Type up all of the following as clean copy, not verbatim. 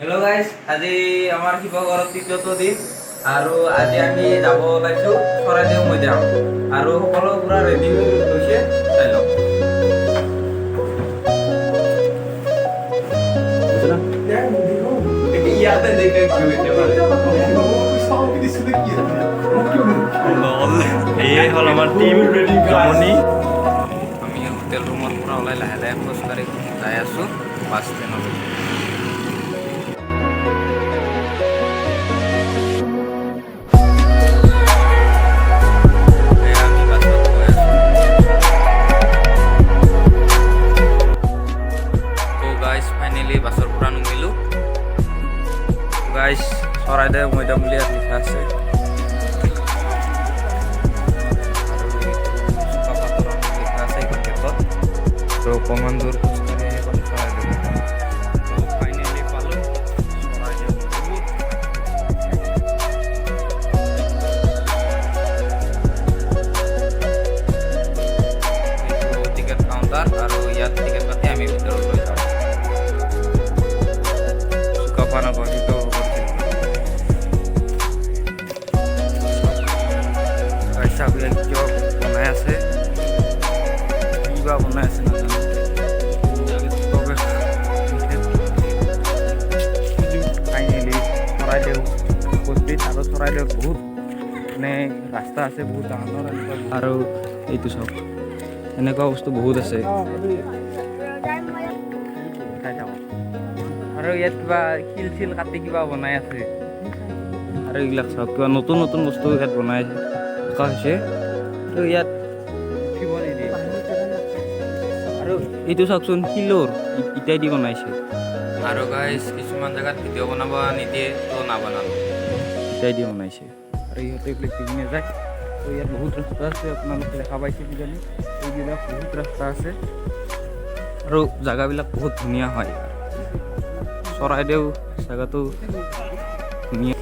Hello' guys, আজি আমাৰ শিৱসাগৰত তৃতীয়টো দিন আৰু আজি আমি যাব ওলাইছোঁ চৰাইদেউ মৈদাম আৰু সকলো পুৰা ৰেডি হৈ গৈছে, চাই লওক। ইয়াতে দেখে কি হৈছে এয়াই হ'ল আমাৰ টিম জমনি। আমি হোটেল ৰুমৰ পৰা ওলাই লাহে লাহে খোজকাঢ়ি যাই আছোঁ বাছ ষ্টেণ্ডলৈ। বাছৰ পৰা নামিলোঁ গাইজ, চৰাইদেউ মৈদাম বুলি ইয়াত লিখা আছে আৰু লিখা আছে এইখন গেটত। আৰু অকণমান দূৰ খোজকাঢ়ি এইখন চৰাইদেউ ফাইনেলি পালোঁ চৰাইদেউ টিকেট কাউণ্টাৰ আৰু ইয়াত টিকেট কাটি আমি ভিতৰলৈ যাওঁ। বনাই আছে, কিবা বনাই আছে নাজানো। ফাইনেলি চৰাইদেউ উপস্থিত আৰু চৰাইদেউত বহুত মানে ৰাস্তা আছে, বহুত ডাঙৰ আৰু এইটো চাওক এনেকুৱা বস্তু বহুত আছে। আৰু ইয়াত কিবা শিল চিল কাটি কিবা বনাই আছে আৰু এইবিলাক চাওক কিবা নতুন নতুন বস্তু ইয়াত বনাই থকা হৈছে। আৰু ইয়াত উঠিব নিদিয়ে আৰু এইটো চাওকচোন শিলৰ ইটাই দি বনাইছে। আৰু গাইজ কিছুমান জেগাত ভিডিঅ' বনাব নিদিয়ে, তো নাবনালোঁ, ইটাই দি বনাইছে। আৰু ইহঁতে এইবিলাক কিনে যায়। তো ইয়াত বহুত ৰাস্তা আছে, আপোনালোকে দেখা পাইছে কিজানি। এইবিলাক বহুত ৰাস্তা আছে আৰু জেগাবিলাক বহুত ধুনীয়া হয়। চৰাইদেউ জেগাটো ধুনীয়া।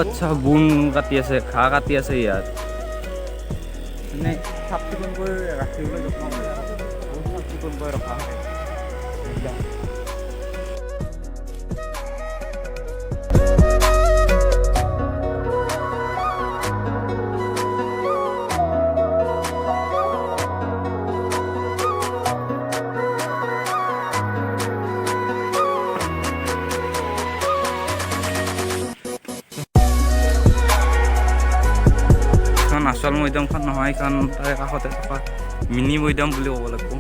আচ্ছা, বোন কাটি আছে, ঘাঁহ কাটি আছে ইয়াত। মানে চাফ চিকুণকৈ ৰাখিবলৈ যত্ন কৰে, বহুত চাফ চিকুণকৈ ৰখা হয় এইবিলাক। আচল মৈদামখন নহয়, কাৰণ তাৰে কাষতে থকা মিনি মৈদাম বুলি ক'ব লাগিব।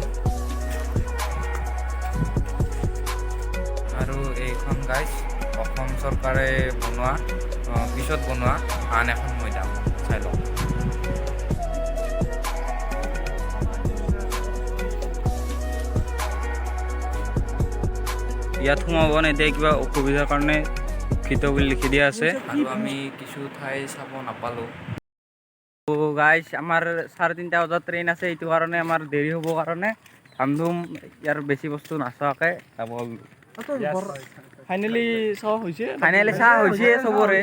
আৰু এইখন গাইজ অসম চৰকাৰে বনোৱা পিছত বনোৱা আন এখন মৈদাম, চাই লওক। ইয়াত সোমাব নিদিয়ে, কিবা অসুবিধাৰ কাৰণে দুঃখিত বুলি লিখি দিয়া আছে। আৰু আমি কিছু ঠাই চাব নাপালোঁ। গাইজ, আমাৰ 3:30 বজাত ট্ৰেইন আছে, এইটো কাৰণে আমাৰ দেৰি হ'ব কাৰণে ধামধুম ইয়াৰ বেছি বস্তু নাচোৱাকৈ যাব। ফাইনেলি চাহ হৈছে চবৰে,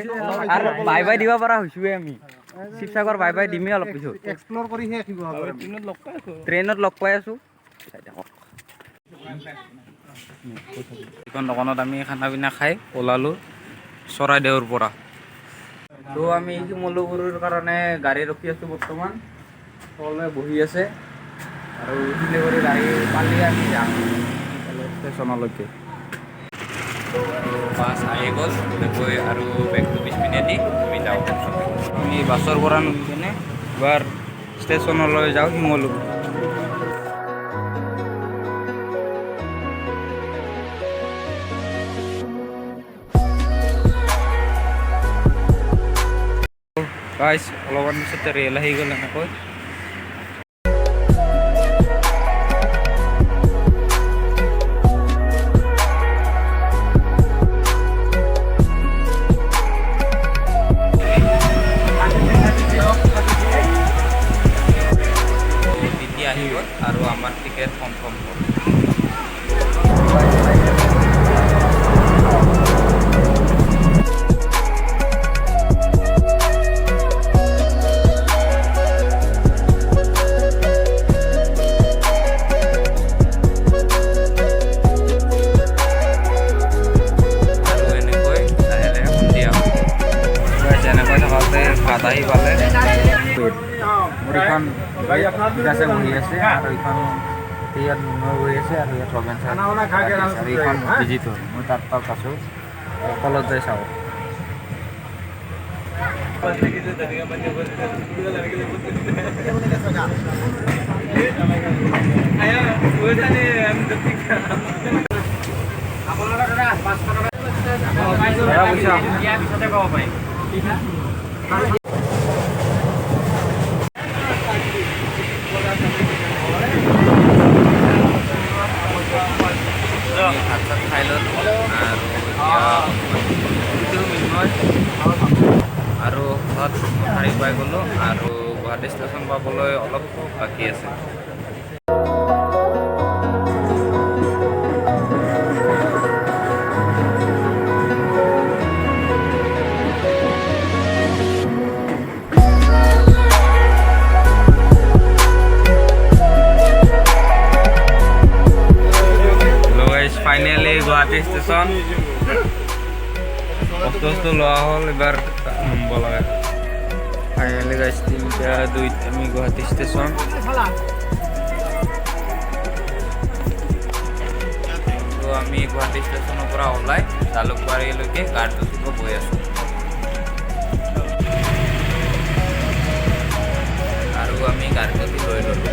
আৰু বাই বাই দিব পৰা হৈছোৱে আমি। শিৱসাগৰ বাই বাই দিমেই অলপ পিছত, এক্সপ্ল'ৰ কৰিহে ট্ৰেইনত লগ পাই আছোঁ। এইখন দোকানত আমি খানা পিনা খাই ওলালোঁ চৰাইদেউৰ পৰা। তো আমি শিমলুগুৰিৰ কাৰণে গাড়ী ৰখি আছোঁ বৰ্তমান। তললৈ বহি আছে আৰু শিলিগুৰি গাড়ী পালি আমি যাম ষ্টেচনলৈকে। বাছ আহি গ'ল গৈ, আৰু বেগটো পিছপিনে দি আমি যাওঁ। আমি বাছৰ পৰা নামি কিনে এবাৰ ষ্টেচনলৈ যাওঁ শিমলুগুৰি। গাইজ, অলপমান পিছতে ৰেল আহি গ'ল এনেকৈ। আহি গ'ল আৰু আমাৰ টিকেট কনফাৰ্ম হ'ল। আহি পালে মোৰ এখন বিকাশে বহি আছে আৰু এইখন ইয়াত মুন্নই বহি আছে আৰু ইয়াত ৰমেন ছাৰ আৰু এইখন ভিজিট হ'ল মই তাত আছোঁ তলত যাই চাওঁ ভাত চাত খাই ল'লোঁ আৰু ঘৰত শাৰী পাই গ'লোঁ আৰু গুৱাহাটী ষ্টেচন পাবলৈ অলপ বাকী আছে ফাইনেলি গুৱাহাটী ষ্টেচন বস্তু লোৱা হ'ল এবাৰ নামিব লাগে ফাইনেলি গাইছ 3:02 আমি গুৱাহাটী ষ্টেচন তো আমি গুৱাহাটী ষ্টেচনৰ পৰা ওলাই জালুকবাৰীলৈকে গাড়ীটো উঠিব গৈ আছোঁ আৰু আমি গাড়ীটো লৈ ল'লোঁ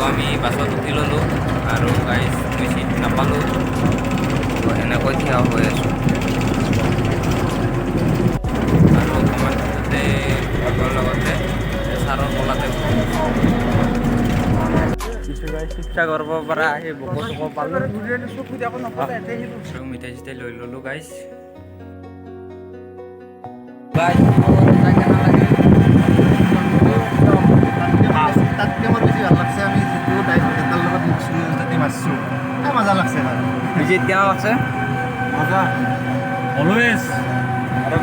আমি বাছত উঠি ল'লোঁ আৰু গাইজ মই চিট নাপালোঁ এনেকৈ থিয় হৈ আছোঁ আৰু অকণমান পিছতে লগৰ লগতে ছাৰৰ কলাতে শিৱসাগৰৰ পৰা আহি বকো চকো পালোঁ মিঠাই চিঠাই লৈ ল'লোঁ গাইজ তাতকৈ মোৰ বেছি ভাল লাগছে আমি যিটো তাৰ লগত মিক্সিলোঁ তাতে মাৰিছোঁ মজা লাগছে বিজিত কেনে লাগছে মজা অলৱেজ আৰু